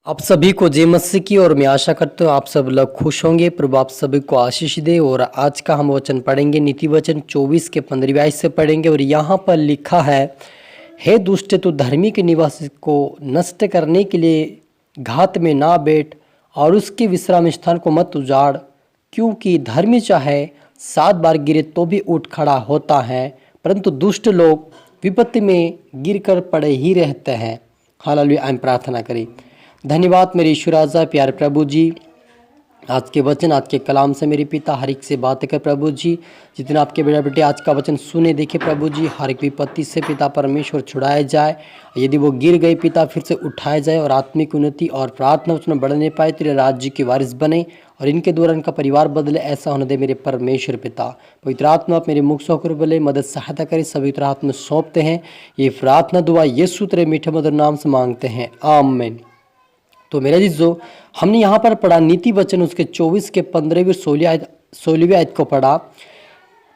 आप सभी को जय मसीह की। और मैं आशा करता हूँ आप सब लोग खुश होंगे। प्रभु आप सभी को आशीष दे। और आज का हम वचन पढ़ेंगे, नीति वचन 24 के 15 से पढ़ेंगे। और यहाँ पर लिखा है, हे दुष्ट, तू धर्मी के निवास को नष्ट करने के लिए घात में ना बैठ और उसके विश्राम स्थान को मत उजाड़, क्योंकि धर्मी चाहे 7 बार गिरे तो भी उठ खड़ा होता है, परंतु दुष्ट लोग विपत्ति में गिरकर पड़े ही रहते हैं। हालेलुया। आइए प्रार्थना करें। धन्यवाद मेरे ईश्वर राजा, प्यारे प्रभु जी, आज के वचन, आज के कलाम से मेरे पिता हर एक से बात कर प्रभु जी। जितने आपके बेटा बेटे आज का वचन सुने देखे प्रभु जी, हर एक विपत्ति से पिता परमेश्वर छुड़ाया जाए। यदि वो गिर गए पिता फिर से उठाया जाए और आत्मिक उन्नति और प्रार्थना उसमें बढ़ने पाए, तेरे राज्य की वारिस बने और इनके द्वारा इनका परिवार बदले, ऐसा होने दे मेरे परमेश्वर पिता। पवित्र आत्मा आप मेरे मुख से होकर बोले, मदद सहायता करे, सभी पवित्र आत्मा में सौंपते हैं। ये प्रार्थना दुआ यीशु तेरे मीठे मधुर नाम से मांगते हैं, आमीन। तो मेरा जीजो, हमने यहाँ पर पढ़ा नीति वचन उसके 24 के 15वीं 16वीं आयत को पढ़ा।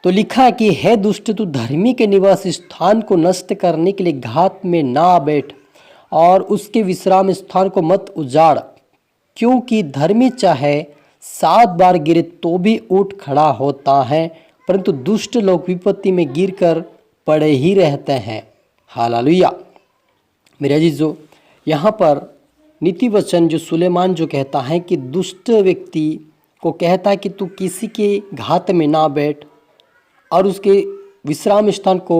तो लिखा है कि हे दुष्ट, तू धर्मी के निवास स्थान को नष्ट करने के लिए घात में ना बैठ और उसके विश्राम स्थान को मत उजाड़, क्योंकि धर्मी चाहे 7 बार गिरे तो भी उठ खड़ा होता है, परंतु दुष्ट लोग विपत्ति में गिरकर पड़े ही रहते हैं। हालेलुया। मेरे जीजो, यहाँ पर नीति वचन जो सुलेमान जो कहता है कि दुष्ट व्यक्ति को कहता है कि तू किसी के घात में ना बैठ और उसके विश्राम स्थान को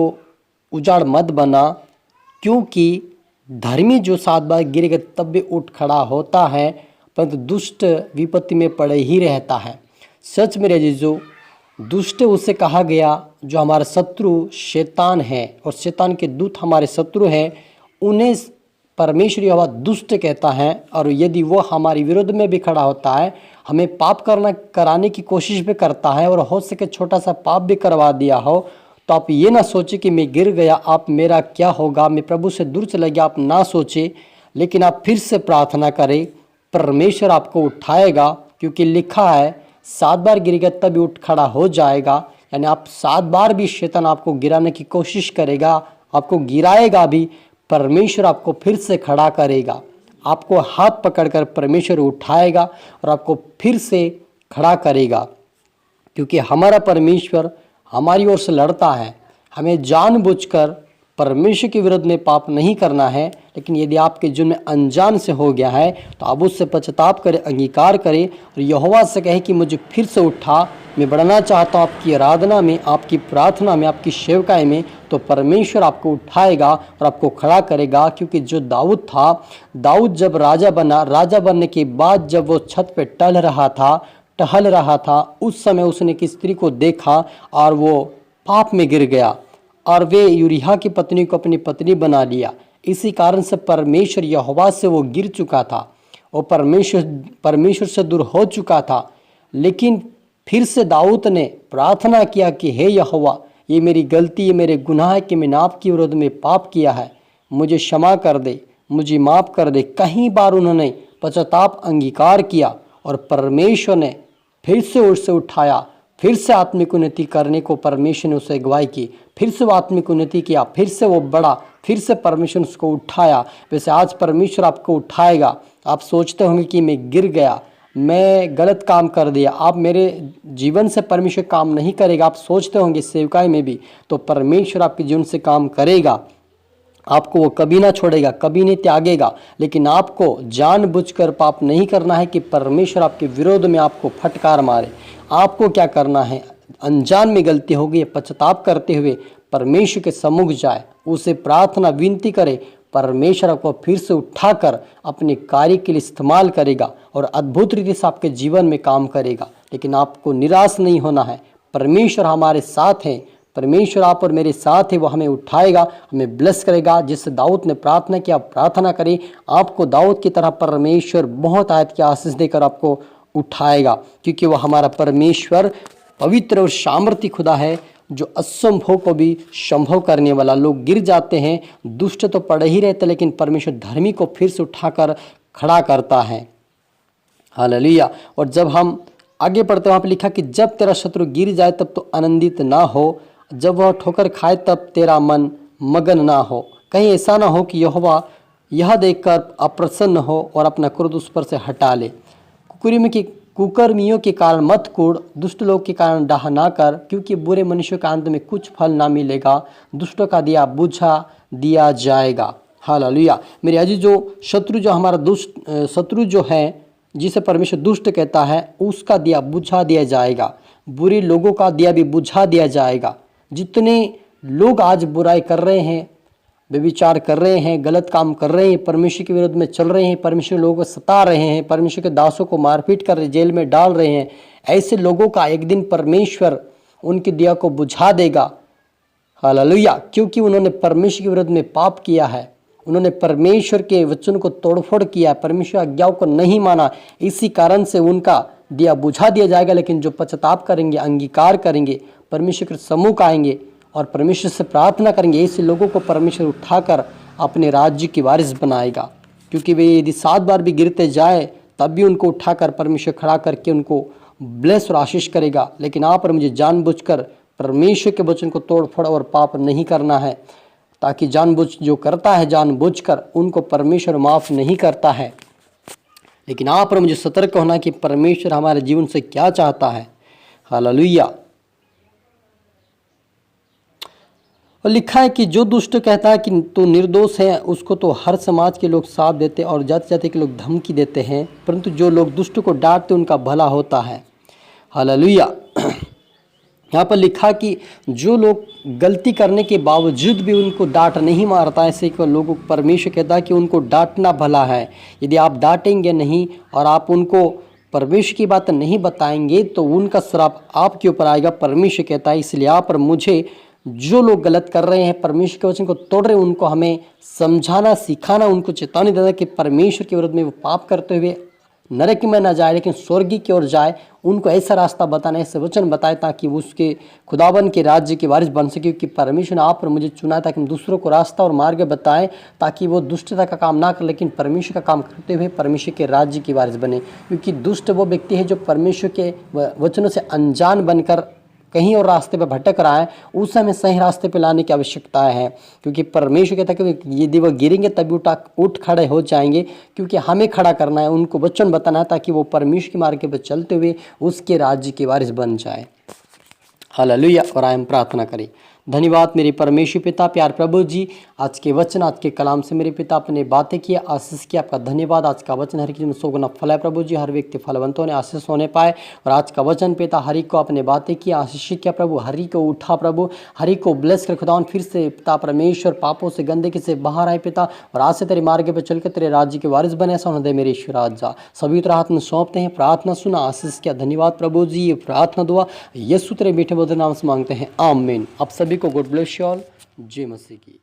उजाड़ मत बना, क्योंकि धर्मी जो 7 बार गिरेगा तब भी उठ खड़ा होता है, परंतु दुष्ट विपत्ति में पड़े ही रहता है। सच मेरे जीजो, दुष्ट उसे कहा गया जो हमारा शत्रु शैतान है, और शैतान के दूत हमारे शत्रु हैं, उन्हें परमेश्वर यहोवा दुष्ट कहता है। और यदि वो हमारे विरोध में भी खड़ा होता है, हमें पाप कराने की कोशिश भी करता है, और हो सके छोटा सा पाप भी करवा दिया हो, तो आप ये ना सोचे कि मैं गिर गया, आप मेरा क्या होगा, मैं प्रभु से दूर चला गया, आप ना सोचे, लेकिन आप फिर से प्रार्थना करें, परमेश्वर आपको उठाएगा। क्योंकि लिखा है 7 बार गिरेगा तभी उठ खड़ा हो जाएगा। यानी आप 7 बार भी शैतान आपको गिराने की कोशिश करेगा, आपको गिराएगा भी, परमेश्वर आपको फिर से खड़ा करेगा, आपको हाथ पकड़कर परमेश्वर उठाएगा और आपको फिर से खड़ा करेगा। क्योंकि हमारा परमेश्वर हमारी ओर से लड़ता है। हमें जानबूझकर परमेश्वर के विरुद्ध में पाप नहीं करना है, लेकिन यदि आपके जीवन में अनजान से हो गया है तो आप उससे पश्चाताप करें, अंगीकार करें और यहोवा से कहें कि मुझे फिर से उठा, मैं बढ़ना चाहता हूँ आपकी आराधना में, आपकी प्रार्थना में, आपकी सेवकाई में। तो परमेश्वर आपको उठाएगा और आपको खड़ा करेगा। क्योंकि जो दाऊद था, दाऊद जब राजा बना, राजा बनने के बाद जब वो छत पे टहल रहा था, उस समय उसने एक स्त्री को देखा और वो पाप में गिर गया और वे यूरिया की पत्नी को अपनी पत्नी बना लिया। इसी कारण से परमेश्वर यहोवा से वो गिर चुका था और परमेश्वर से दूर हो चुका था। लेकिन फिर से दाऊद ने प्रार्थना किया कि हे यहोवा, ये मेरी गलती, ये मेरे गुनाह है कि मैंने आपके विरोध में पाप किया है, मुझे क्षमा कर दे, मुझे माफ़ कर दे। कई बार उन्होंने पश्चाताप अंगीकार किया और परमेश्वर ने फिर से उससे उठाया, फिर से आत्मिक उन्नति करने को परमेश्वर ने उसे अगुवाई की, फिर से वो आत्मिक उन्नति किया, फिर से वो बढ़ा, फिर से परमेश्वर ने उसको उठाया। वैसे आज परमेश्वर आपको उठाएगा। आप सोचते होंगे कि मैं गिर गया, मैं गलत काम कर दिया, आप मेरे जीवन से परमेश्वर काम नहीं करेगा, आप सोचते होंगे सेवकाई में भी, तो परमेश्वर आपके जीवन से काम करेगा। आपको वो कभी ना छोड़ेगा, कभी नहीं त्यागेगा। लेकिन आपको जानबूझकर पाप नहीं करना है कि परमेश्वर आपके विरोध में आपको फटकार मारे। आपको क्या करना है, अनजान में गलती हो गई, पश्चाताप करते हुए परमेश्वर के सम्मुख जाए, उसे प्रार्थना विनती करे, परमेश्वर आपको फिर से उठाकर अपने कार्य के लिए इस्तेमाल करेगा और अद्भुत रीति से आपके जीवन में काम करेगा। लेकिन आपको निराश नहीं होना है, परमेश्वर हमारे साथ है, परमेश्वर आप और मेरे साथ है, वो हमें उठाएगा, हमें ब्लेस करेगा। जिससे दाऊद ने प्रार्थना किया, प्रार्थना करें, आपको दाऊद की तरह परमेश्वर बहुत आयत की आशीष देकर आपको उठाएगा। क्योंकि वो हमारा परमेश्वर पवित्र और सामर्थी खुदा है, जो असंभव को भी संभव करने वाला। लोग गिर जाते हैं, दुष्ट तो पड़े ही रहते, लेकिन परमेश्वर धर्मी को फिर से उठाकर खड़ा करता है। हालेलुया। और जब हम आगे पढ़ते हैं, वहाँ पर लिखा कि जब तेरा शत्रु गिर जाए तब तो आनंदित ना हो, जब वह ठोकर खाए तब तेरा मन मगन ना हो। कहीं ऐसा ना हो कि यहोवा यह देखकर अप्रसन्न हो और अपना क्रोध उस पर से हटा ले। कुकर्मियों के कारण मत कूड़, दुष्ट लोग के कारण डाह ना कर, क्योंकि बुरे मनुष्यों का अंत में कुछ फल ना मिलेगा, दुष्टों का दिया बुझा दिया जाएगा। हालेलुया। मेरे अजीज, जो शत्रु, जो हमारा दुष्ट शत्रु जो है, जिसे परमेश्वर दुष्ट कहता है, उसका दिया बुझा दिया जाएगा, बुरे लोगों का दिया भी बुझा दिया जाएगा। जितने लोग आज बुराई कर रहे हैं, व्यभिचार कर रहे हैं, गलत काम कर रहे हैं, परमेश्वर के विरुद्ध में चल रहे हैं, परमेश्वर लोगों को सता रहे हैं, परमेश्वर के दासों को मारपीट कर रहे, जेल में डाल रहे हैं, ऐसे लोगों का एक दिन परमेश्वर उनके दिया को बुझा देगा। हालेलुया। क्योंकि उन्होंने परमेश्वर के विरुद्ध में पाप किया है, उन्होंने परमेश्वर के वचन को तोड़फोड़ किया, परमेश्वर आज्ञाओं को नहीं माना, इसी कारण से उनका दिया बुझा दिया जाएगा। लेकिन जो पश्चाताप करेंगे, अंगीकार करेंगे, परमेश्वर के सम्मुख आएंगे और परमेश्वर से प्रार्थना करेंगे, ऐसे लोगों को परमेश्वर उठाकर अपने राज्य की वारिस बनाएगा। क्योंकि वे यदि 7 बार भी गिरते जाए तब भी उनको उठाकर परमेश्वर खड़ा करके उनको ब्लेस और आशीष करेगा। लेकिन आप और मुझे जानबूझकर परमेश्वर के वचन को तोड़ फोड़ और पाप नहीं करना है, ताकि जानबूझ जो करता है जानबूझकर, उनको परमेश्वर माफ़ नहीं करता है। लेकिन आप और मुझे सतर्क होना कि परमेश्वर हमारे जीवन से क्या चाहता है। हालेलुया। और लिखा है कि जो दुष्ट कहता है कि तू निर्दोष है, उसको तो हर समाज के लोग साथ देते और जाति जाति के लोग धमकी देते हैं, परंतु जो लोग दुष्ट को डांटते उनका भला होता है। हालेलुया। यहाँ पर लिखा कि जो लोग गलती करने के बावजूद भी उनको डांट नहीं मारता, ऐसे को लोगों को परमेश्वर कहता है कि उनको डांटना भला है। यदि आप डांटेंगे नहीं और आप उनको परमेश्वर की बात नहीं बताएंगे तो उनका श्राप आपके ऊपर आएगा, परमेश्वर कहता है। इसलिए आप और मुझे, जो लोग गलत कर रहे हैं, परमेश्वर के वचन को तोड़ रहे हैं, उनको हमें समझाना, सिखाना, उनको चेतावनी देना कि परमेश्वर के विरुद्ध में वो पाप करते हुए नरक में न जाए लेकिन स्वर्ग की ओर जाए। उनको ऐसा रास्ता बताना, ऐसे वचन बताए ताकि वो उसके खुदावन के राज्य के वारिस बन सके। क्योंकि परमेश्वर ने आप और मुझे चुना ताकि हम दूसरों को रास्ता और मार्ग बताएं, ताकि वो दुष्टता का काम ना कर लेकिन परमेश्वर का काम करते हुए परमेश्वर के राज्य की वारिस बने। क्योंकि दुष्ट वो व्यक्ति है जो परमेश्वर के वचनों से अनजान बनकर कहीं और रास्ते पे भटक रहा है, उसे हमें सही रास्ते पे लाने की आवश्यकता है। क्योंकि परमेश्वर कहता है कि यदि वो गिरेंगे तभी उठ खड़े हो जाएंगे, क्योंकि हमें खड़ा करना है, उनको वचन बताना है ताकि वो परमेश्वर के मार्ग पे चलते हुए उसके राज्य के वारिस बन जाए। हालेलुया। और आए हम प्रार्थना करें। धन्यवाद मेरे परमेश्वर पिता, प्यार प्रभु जी, आज के वचन, आज के कलाम से मेरे पिता अपने बातें किए, आशीष किया, आपका धन्यवाद। आज का वचन हर किसी में 100 गुना फल है प्रभु जी, हर व्यक्ति फलवंतों ने आशीष होने पाए। और आज का वचन पिता हरि को अपने बातें किया, आशीष किया प्रभु, हरि को उठा प्रभु, हरि को ब्लेस कर खुदा फिर से पिता परमेश्वर पापों से गंदगी से बाहर आए पिता, और आज से तेरे मार्ग पर चलकर तेरे राज्य के वारिस बने, ऐसा होने दे मेरे ईश्वर राजा। सभी तरह हाथ में सौंपते हैं, प्रार्थना सुना, आशीष किया, धन्यवाद प्रभु जी। ये प्रार्थना दुआ यीशु तेरे मीठे मधुर नाम से मांगते हैं, आमीन। आप सभी को गॉड ब्लेस यू ऑल। जय मसीह की।